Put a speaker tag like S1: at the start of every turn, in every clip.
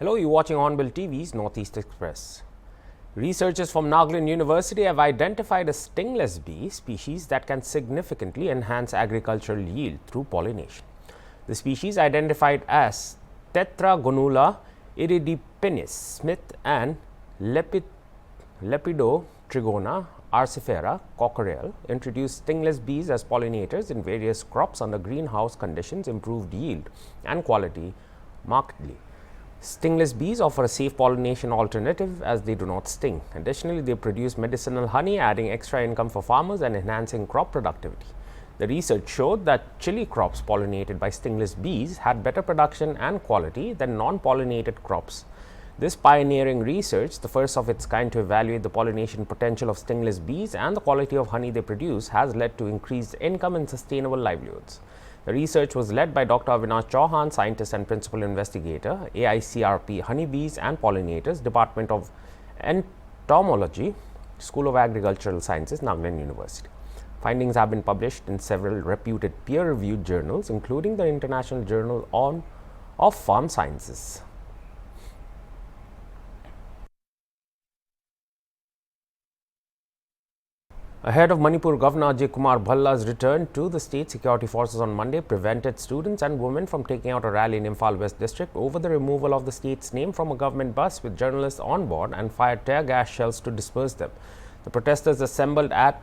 S1: Hello, you're watching Hornbill TV's Northeast Express. Researchers from Nagaland University have identified a stingless bee species that can significantly enhance agricultural yield through pollination. The species, identified as Tetragonula iridipenis smith and Lepidotrigona arcifera cockerel, introduced stingless bees as pollinators in various crops under greenhouse conditions, improved yield and quality markedly. Stingless bees offer a safe pollination alternative as they do not sting. Additionally, they produce medicinal honey, adding extra income for farmers and enhancing crop productivity. The research showed that chili crops pollinated by stingless bees had better production and quality than non-pollinated crops. This pioneering research, the first of its kind to evaluate the pollination potential of stingless bees and the quality of honey they produce, has led to increased income and sustainable livelihoods. The research was led by Dr. Avinash Chauhan, scientist and principal investigator, AICRP Honeybees and Pollinators, Department of Entomology, School of Agricultural Sciences, Nagaland University. Findings have been published in several reputed peer-reviewed journals, including the International Journal of Farm Sciences. Ahead of Manipur, Governor Ajay Kumar Bhalla's return to the state, security forces on Monday prevented students and women from taking out a rally in Imphal West District over the removal of the state's name from a government bus with journalists on board and fired tear gas shells to disperse them. The protesters assembled at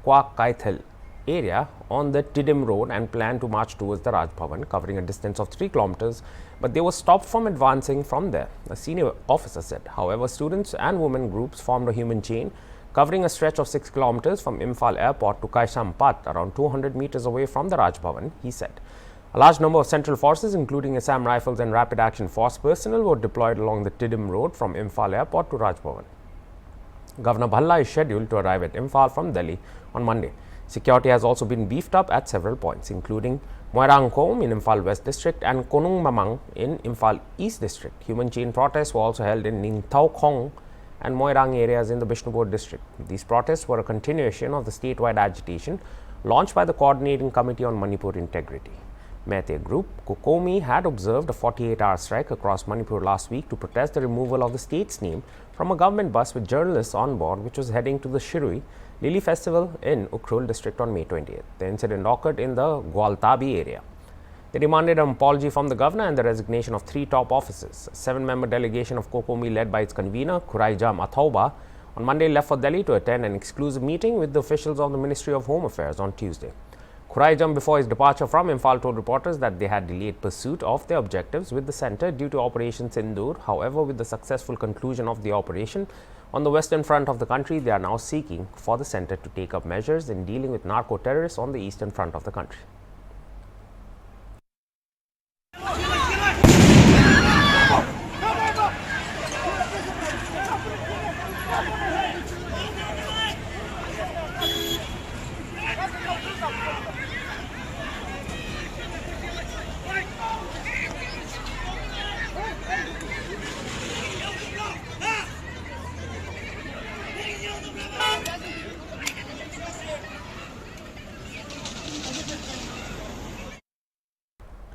S1: Kwak Kaithel area on the Tidim Road and planned to march towards the Raj Bhavan, covering a distance of 3 kilometers, but they were stopped from advancing from there, a senior officer said. However, students and women groups formed a human chain covering a stretch of 6 kilometers from Imphal Airport to Kaisham Path, around 200 meters away from the Raj Bhavan, he said. A large number of central forces, including Assam Rifles and Rapid Action Force personnel, were deployed along the Tidim Road from Imphal Airport to Raj Bhavan. Governor Bhalla is scheduled to arrive at Imphal from Delhi on Monday. Security has also been beefed up at several points, including Moirangkom in Imphal West District and Konung Mamang in Imphal East District. Human chain protests were also held in Ningthau Khong and Moirang areas in the Bishnupur district. These protests were a continuation of the statewide agitation launched by the Coordinating Committee on Manipur Integrity. Meitei Group, Kukomi, had observed a 48-hour strike across Manipur last week to protest the removal of the state's name from a government bus with journalists on board, which was heading to the Shirui Lily Festival in Ukhrul district on May 28th. The incident occurred in the Gwaltabi area. They demanded an apology from the governor and the resignation of 3 top officers. A 7-member delegation of Kokomi, led by its convener, Khuraijam Athauba, on Monday left for Delhi to attend an exclusive meeting with the officials of the Ministry of Home Affairs on Tuesday. Khuraijam, before his departure from Imphal, told reporters that they had delayed pursuit of their objectives with the centre due to Operation Sindoor. However, with the successful conclusion of the operation on the western front of the country, they are now seeking for the centre to take up measures in dealing with narco-terrorists on the eastern front of the country.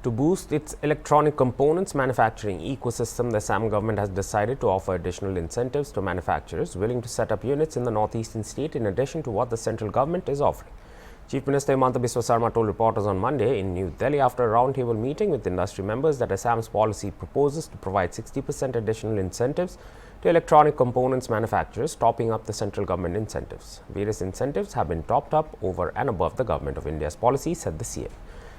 S1: To boost its electronic components manufacturing ecosystem, the Assam government has decided to offer additional incentives to manufacturers willing to set up units in the northeastern state in addition to what the central government is offering. Chief Minister Himanta Biswa Sarma told reporters on Monday in New Delhi after a roundtable meeting with industry members that Assam's policy proposes to provide 60% additional incentives to electronic components manufacturers, topping up the central government incentives. Various incentives have been topped up over and above the Government of India's policy, said the CM.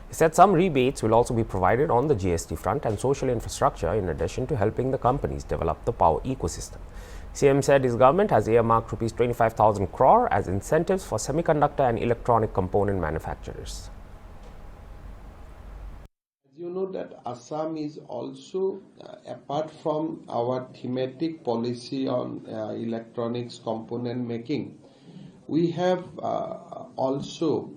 S1: He said some rebates will also be provided on the GST front and social infrastructure, in addition to helping the companies develop the power ecosystem. CM said his government has earmarked Rs 25,000 crore as incentives for semiconductor and electronic component manufacturers.
S2: You know that Assam is also, apart from our thematic policy on electronics component making, we have also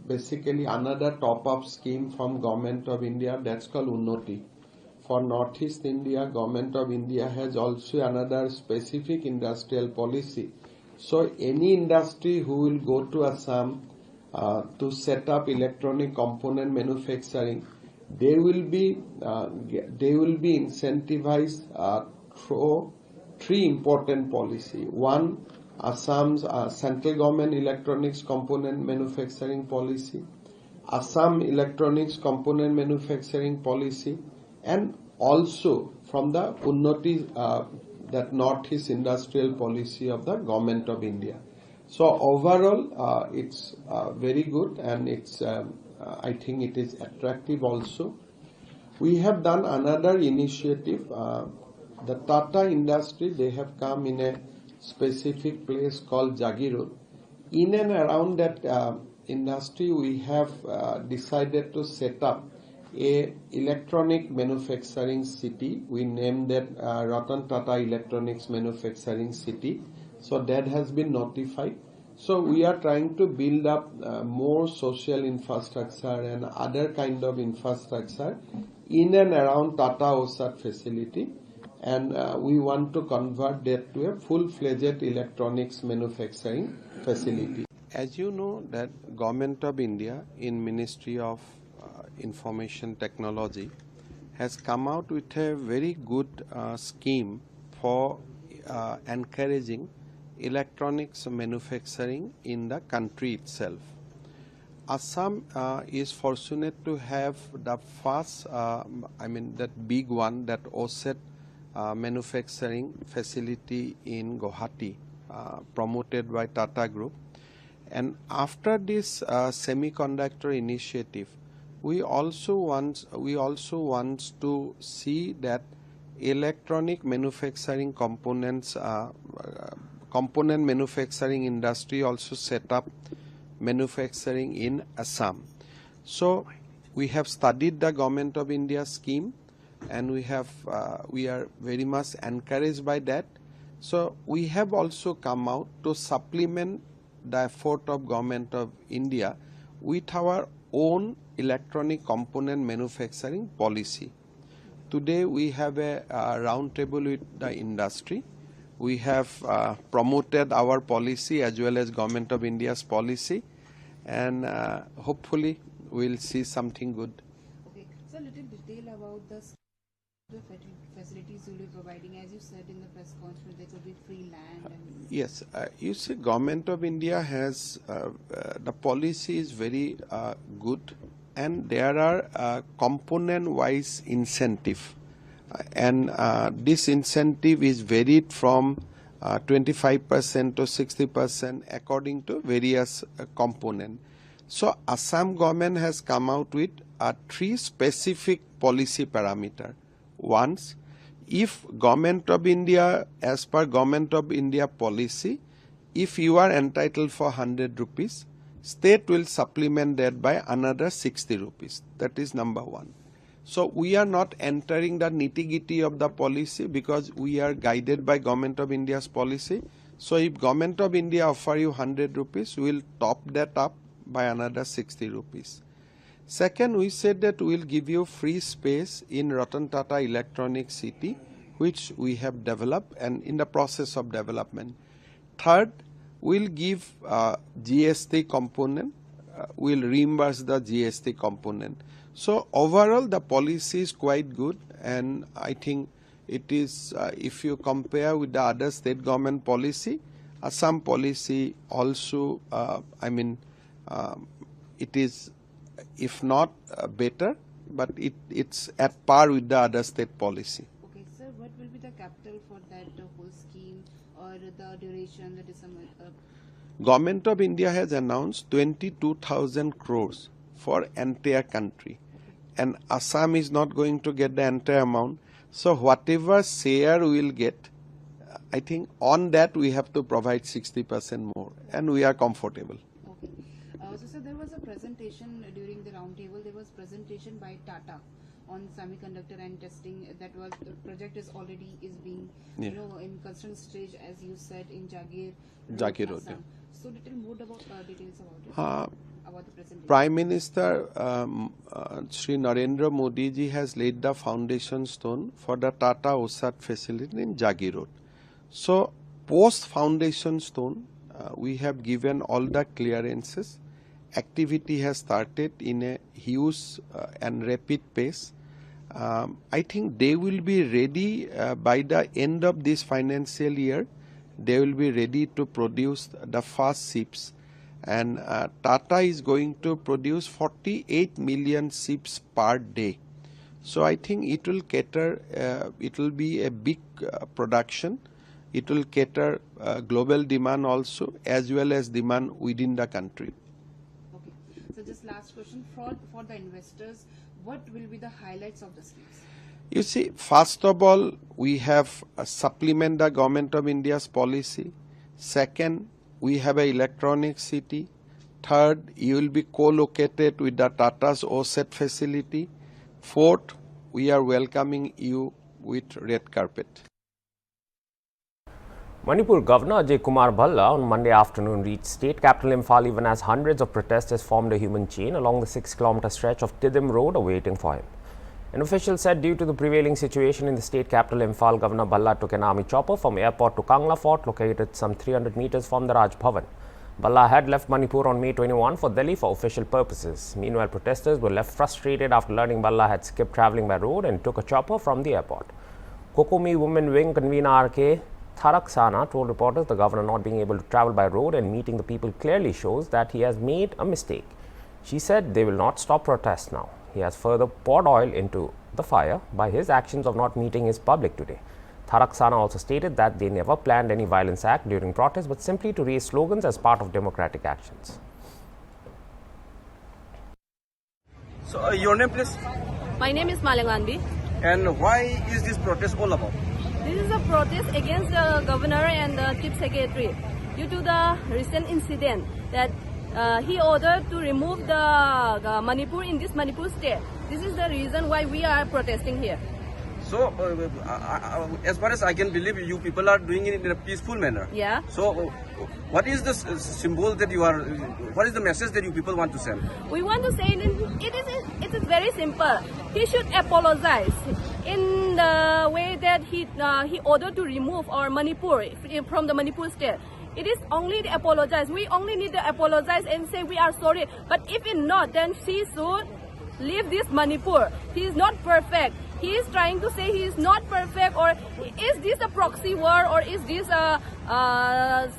S2: basically another top-up scheme from Government of India that's called Unnoti. For Northeast India, Government of India has also another specific industrial policy. So any industry who will go to Assam to set up electronic component manufacturing, they will be incentivized through three important policy. One, Assam's central government electronics component manufacturing policy, Assam electronics component manufacturing policy, and also from the Unnati, that Northeast industrial policy of the government of India. So overall, it's very good, and it's I think it is attractive also. We have done another initiative. The Tata industry, they have come in a specific place called Jagirod. In and around that industry, we have decided to set up a electronic manufacturing city. We named that Ratan Tata Electronics Manufacturing City. So that has been notified. So we are trying to build up more social infrastructure and other kind of infrastructure in and around Tata OSAT facility. And we want to convert that to a full-fledged electronics manufacturing facility. As you know, that Government of India in Ministry of Information Technology has come out with a very good scheme for encouraging electronics manufacturing in the country itself. Assam is fortunate to have the first, that big one, that OSAT manufacturing facility in Guwahati, promoted by Tata Group. And after this semiconductor initiative, we also want to see that electronic manufacturing components, component manufacturing industry also set up manufacturing in Assam. So we have studied the Government of India scheme, and we are very much encouraged by that. So we have also come out to supplement the effort of Government of India with our own electronic component manufacturing policy. Today we have a round table with the industry. We have promoted our policy as well as Government of India's policy, and hopefully we'll see something good.
S3: Okay, so a little detail about the facilities you'll be providing. As you said in the press conference, there could be free land. And
S2: yes, you see, Government of India has the policy is very good, and there are component-wise incentive, and this incentive is varied from 25% to 60% according to various component. So Assam government has come out with three specific policy parameter. Once, if Government of India, as per Government of India policy, if you are entitled for 100 rupees, state will supplement that by another 60 rupees. That is number one. So we are not entering the nitty-gritty of the policy because we are guided by Government of India's policy. So if Government of India offer you 100 rupees, we will top that up by another 60 rupees. Second, we said that we will give you free space in Ratan Tata Electronic City, which we have developed and in the process of development. Third, we will give GST component, we will reimburse the GST component. So overall the policy is quite good, and I think it is, if you compare with the other state government policy, Assam policy also, it is, if not better, but it's at par with the other state policy.
S3: okay, sir, what will be the capital for that whole scheme, or the duration, that is some
S2: Government of India has announced 22,000 crores for entire country, and Assam is not going to get the entire amount. So whatever share we will get, I think on that we have to provide 60% more, and we are comfortable.
S3: okay. So sir, there was a presentation during the roundtable. There was presentation by Tata on semiconductor and testing. That was, the project is being in construction stage, as you said, in Jagir Assam. So little more about details about it. About the presentation.
S2: Prime Minister Shri Narendra Modi ji has laid the foundation stone for the Tata OSAT facility in Jagir. So post foundation stone, we have given all the clearances, activity has started in a huge and rapid pace. I think they will be ready by the end of this financial year. They will be ready to produce the first ships, and Tata is going to produce 48 million ships per day. So I think it will cater, it will be a big production. It will cater global demand also, as well as demand within the country.
S3: Okay. So just last question for the investors, what will be the highlights of the schemes?
S2: You see, first of all, we have supplement the Government of India's policy. Second, we have an electronic city. Third, you will be co-located with the Tata's OSET facility. Fourth, we are welcoming you with red carpet.
S1: Manipur Governor Ajay Kumar Bhalla on Monday afternoon reached state capital Imphal even as hundreds of protesters formed a human chain along the 6-kilometer stretch of Tidim Road awaiting for him. An official said due to the prevailing situation in the state capital Imphal, Governor Bhalla took an army chopper from airport to Kangla Fort located some 300 meters from the Raj Bhavan. Bhalla had left Manipur on May 21 for Delhi for official purposes. Meanwhile, protesters were left frustrated after learning Bhalla had skipped travelling by road and took a chopper from the airport. Kokomi Women Wing convener R.K. Tharaksana told reporters the governor not being able to travel by road and meeting the people clearly shows that he has made a mistake. She said they will not stop protests now. He has further poured oil into the fire by his actions of not meeting his public today. Tharaksana also stated that they never planned any violence act during protests but simply to raise slogans as part of democratic actions.
S4: So your name please?
S5: My name is Malanganbi.
S4: And why is this protest all about?
S5: This is a protest against the governor and the chief secretary due to the recent incident that he ordered to remove the Manipur in this Manipur state. This is the reason why we are protesting here.
S4: So, as far as I can believe, you people are doing it in a peaceful manner.
S5: Yeah.
S4: So, what is the symbol that you are, what is the message that you people want to send?
S5: We want to say it is very simple. He should apologize in the way that he ordered to remove our Manipur from the Manipur state. It is only to apologize. We only need to apologize and say we are sorry. But if it not, then she should leave this Manipur. He is not perfect. He is trying to say he is not perfect, or is this a proxy war, or is this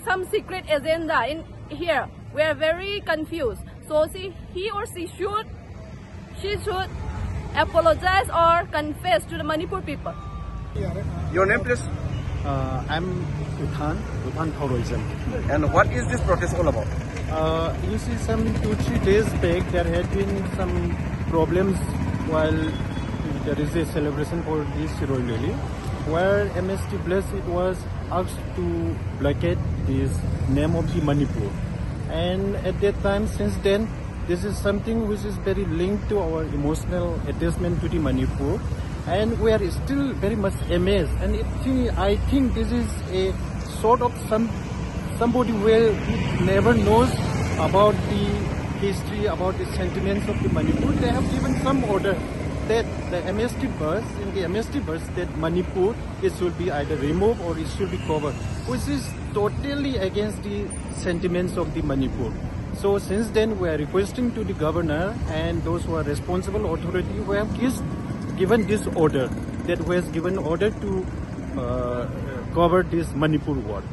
S5: some secret agenda in here? We are very confused. So he or she should apologize or confess to the Manipur people.
S4: Your name please?
S6: I'm Uthan Thoroism.
S4: And what is this protest all about?
S6: You see, some 2-3 days back there had been some problems while there is a celebration for this Royal Rally, where MST Bless it was asked to blockade this name of the Manipur. And at that time, since then, this is something which is very linked to our emotional attachment to the Manipur. And we are still very much amazed. And I think this is a sort of somebody where never knows about the history, about the sentiments of the Manipur. They have given some order that the MST bus, that Manipur, it should be either removed or it should be covered, which is totally against the sentiments of the Manipur. So since then, we are requesting to the governor and those who are responsible authority who have given this order, that was given order to cover this Manipur ward.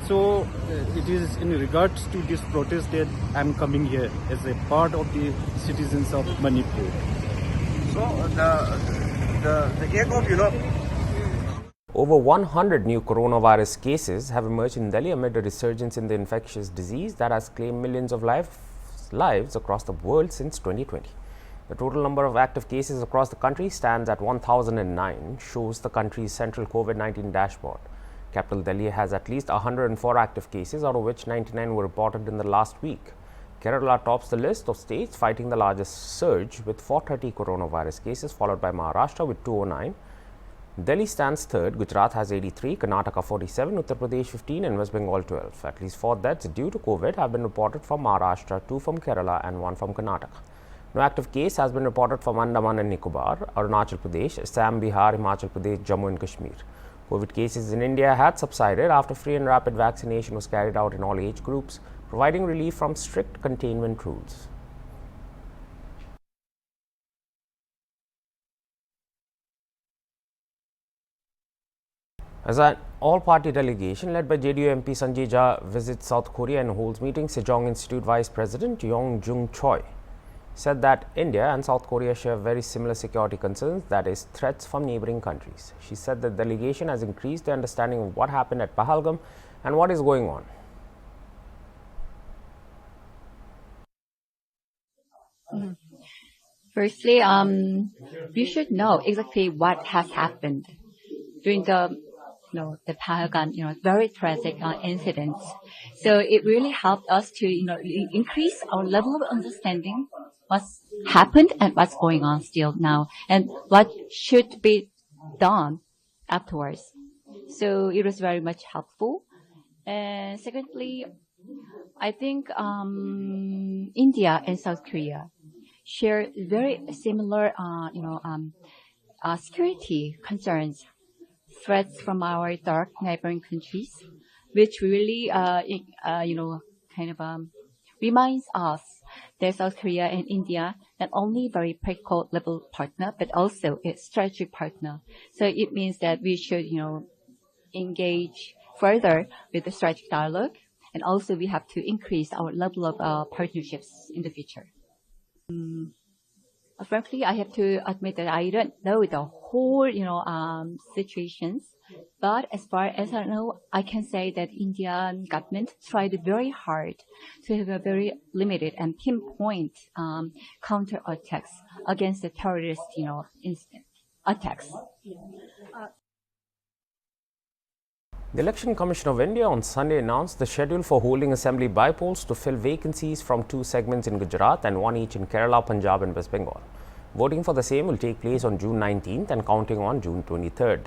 S6: So it is in regards to this protest that I am coming here as a part of the citizens of Manipur.
S4: So the ache of,
S1: Over 100 new coronavirus cases have emerged in Delhi amid a resurgence in the infectious disease that has claimed millions of lives across the world since 2020. The total number of active cases across the country stands at 1,009, shows the country's central COVID-19 dashboard. Capital Delhi has at least 104 active cases, out of which 99 were reported in the last week. Kerala tops the list of states fighting the largest surge with 430 coronavirus cases, followed by Maharashtra with 209. Delhi stands third, Gujarat has 83, Karnataka 47, Uttar Pradesh 15 and West Bengal 12. At least 4 deaths due to COVID have been reported from Maharashtra, 2 from Kerala and 1 from Karnataka. No active case has been reported from Andaman and Nicobar, Arunachal Pradesh, Assam, Bihar, Himachal Pradesh, Jammu and Kashmir. COVID cases in India had subsided after free and rapid vaccination was carried out in all age groups. providing relief from strict containment rules. As an all-party delegation led by JDU MP Sanjay Jha visits South Korea and holds meetings, Sejong Institute Vice President Yong Jung Choi said that India and South Korea share very similar security concerns, that is, threats from neighboring countries. She said the delegation has increased their understanding of what happened at Pahalgam and what is going on.
S7: Firstly, we should know exactly what has happened during the Pentagon, very tragic incidents. So it really helped us to, increase our level of understanding what's happened and what's going on still now and what should be done afterwards. So it was very much helpful. And secondly, I think India and South Korea share very similar, security concerns, threats from our dark neighboring countries, which really, reminds us that South Korea and India not only very practical level partner, but also a strategic partner. So it means that we should, engage further with the strategic dialogue, and also we have to increase our level of partnerships in the future. Frankly, I have to admit that I don't know the whole, situations. But as far as I know, I can say that Indian government tried very hard to have a very limited and pinpoint counterattacks against the terrorist, attacks.
S1: The Election Commission of India on Sunday announced the schedule for holding assembly bypolls to fill vacancies from 2 segments in Gujarat and 1 each in Kerala, Punjab and West Bengal. Voting for the same will take place on June 19th and counting on June 23rd.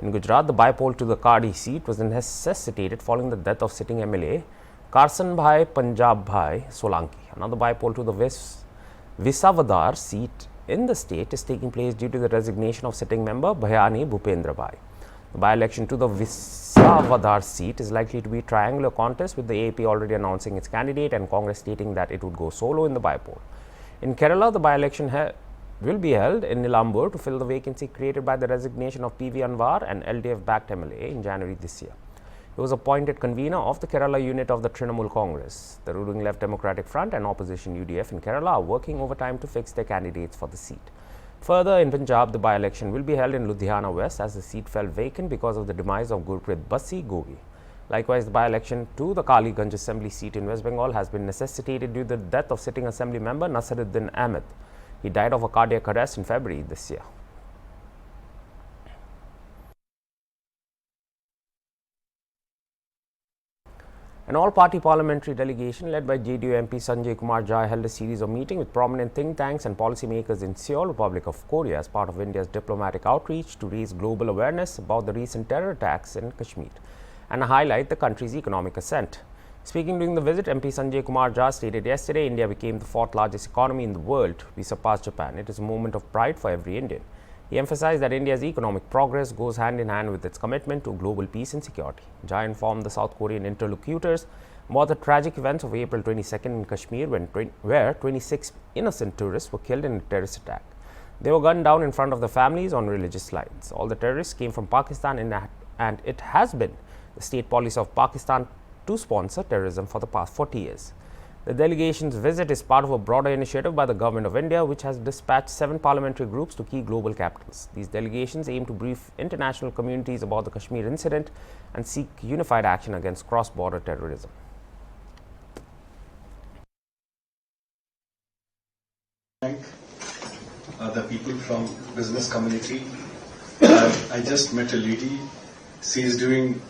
S1: In Gujarat, the bypoll to the Kadi seat was necessitated following the death of sitting MLA Karsan Bhai Punjab Bhai Solanki. Another bypoll to the Visavadar seat in the state is taking place due to the resignation of sitting member Bhayani Bhupendra Bhai. The by-election to the Visavadar seat is likely to be a triangular contest, with the AAP already announcing its candidate and Congress stating that it would go solo in the bypoll. In Kerala, the by-election will be held in Nilambur to fill the vacancy created by the resignation of PV Anwar, an LDF-backed MLA, in January this year. He was appointed convener of the Kerala unit of the Trinamool Congress. The ruling Left Democratic Front and opposition UDF in Kerala are working overtime to fix their candidates for the seat. Further, in Punjab, the by-election will be held in Ludhiana West as the seat fell vacant because of the demise of Gurpreet Bassi Gogi. Likewise, the by-election to the Kaliganj Assembly seat in West Bengal has been necessitated due to the death of sitting Assembly member Nasaruddin Ahmed. He died of a cardiac arrest in February this year. An all-party parliamentary delegation led by JDU MP Sanjay Kumar Jha held a series of meetings with prominent think tanks and policymakers in Seoul, Republic of Korea, as part of India's diplomatic outreach to raise global awareness about the recent terror attacks in Kashmir and highlight the country's economic ascent. Speaking during the visit, MP Sanjay Kumar Jha stated yesterday India became the 4th largest economy in the world. We surpassed Japan. It is a moment of pride for every Indian. He emphasized that India's economic progress goes hand in hand with its commitment to global peace and security. Jha informed the South Korean interlocutors about the tragic events of April 22nd in Kashmir, where 26 innocent tourists were killed in a terrorist attack. They were gunned down in front of their families on religious lines. All the terrorists came from Pakistan, and it has been the state policy of Pakistan to sponsor terrorism for the past 40 years. The delegation's visit is part of a broader initiative by the Government of India, which has dispatched 7 parliamentary groups to key global capitals. These delegations aim to brief international communities about the Kashmir incident and seek unified action against cross-border terrorism.
S8: Thank the people from business community. I just met a lady. She is doing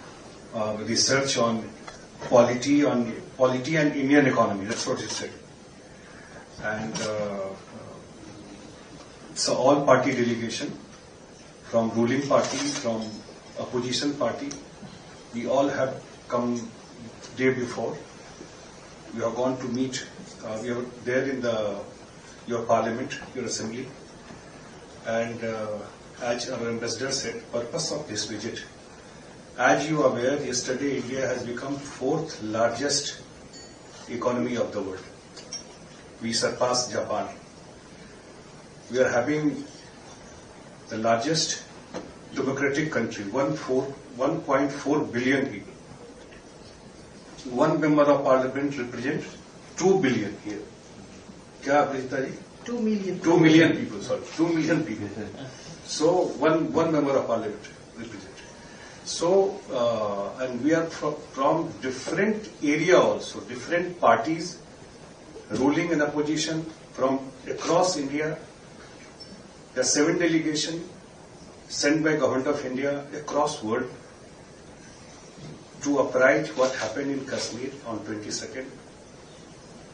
S8: research on polity and Indian economy. That's what she said. And it's an all-party delegation from ruling party, from opposition party. We all have come day before. We have gone to meet. We are there in your parliament, your assembly. And as our ambassador said, purpose of this visit. As you are aware, yesterday India has become 4th largest economy of the world. We surpassed Japan. We are having the largest democratic country, 1.4 billion people. One member of parliament represents 2 billion here. Kya, Prajita ji?
S9: 2 million.
S8: 2 million people, sorry. 2 million people. So, one member of parliament represents. So, and we are from different area also, different parties, ruling and opposition from across India. There are 7 delegations sent by Government of India across world to apprise what happened in Kashmir on 22nd,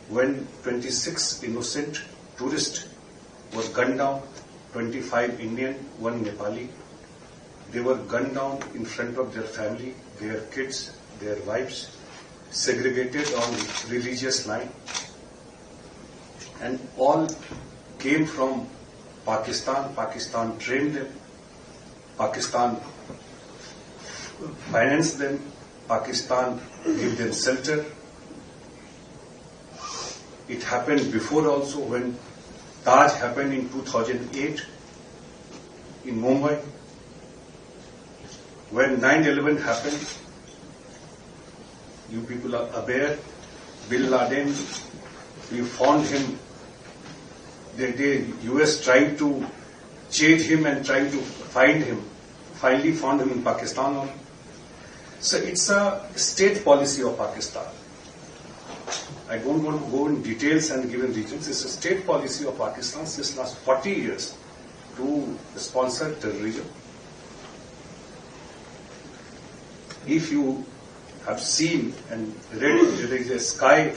S8: when 26 innocent tourists were gunned down, 25 Indian, 1 Nepali. They were gunned down in front of their family, their kids, their wives, segregated on religious line, and all came from Pakistan. Pakistan trained them, Pakistan financed them, Pakistan gave them shelter. It happened before also when Taj happened in 2008 in Mumbai. When 9/11 happened, you people are aware, Bin Laden, we found him. The US tried to chase him and tried to find him. Finally found him in Pakistan only. So it's a state policy of Pakistan. I don't want to go in details and give in regions. It's a state policy of Pakistan since last 40 years to sponsor terrorism. If you have seen and read, there is a sky,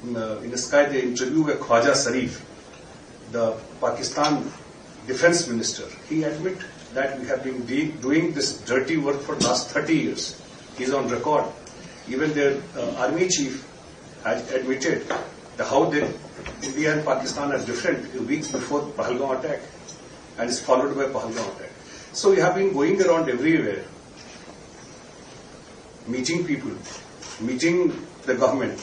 S8: in the sky they interview a Khwaja Sharif, the Pakistan defense minister. He admitted that we have been doing this dirty work for last 30 years. He's on record. Even their army chief has admitted how India and Pakistan are different weeks before Pahalgam attack, and is followed by Pahalgam attack. So we have been going around everywhere, meeting people, meeting the government.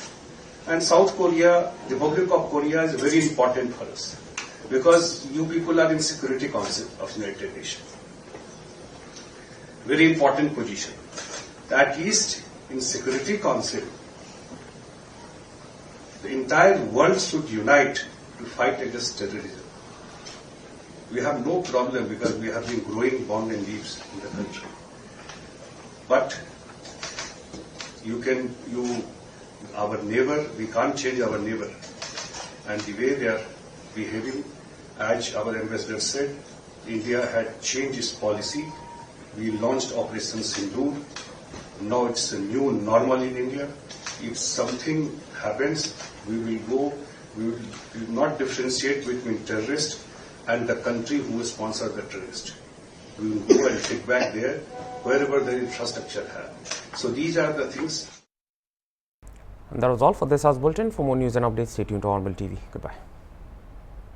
S8: And South Korea, Republic of Korea is very important for us because you people are in Security Council of United Nations. Very important position. At least in Security Council, the entire world should unite to fight against terrorism. We have no problem because we have been growing bond and leaves in the country. But our neighbor, we can't change our neighbor. And the way they are behaving, as our ambassador said, India had changed its policy. We launched Operation Sindoor. Now it's a new normal in India. If something happens, we will not differentiate between terrorist and the country who sponsored the terrorist. We will go and take back there wherever the infrastructure has. So these are the things.
S1: And that was all for this house bulletin. For more news and updates, stay tuned to HornbillTV. Goodbye.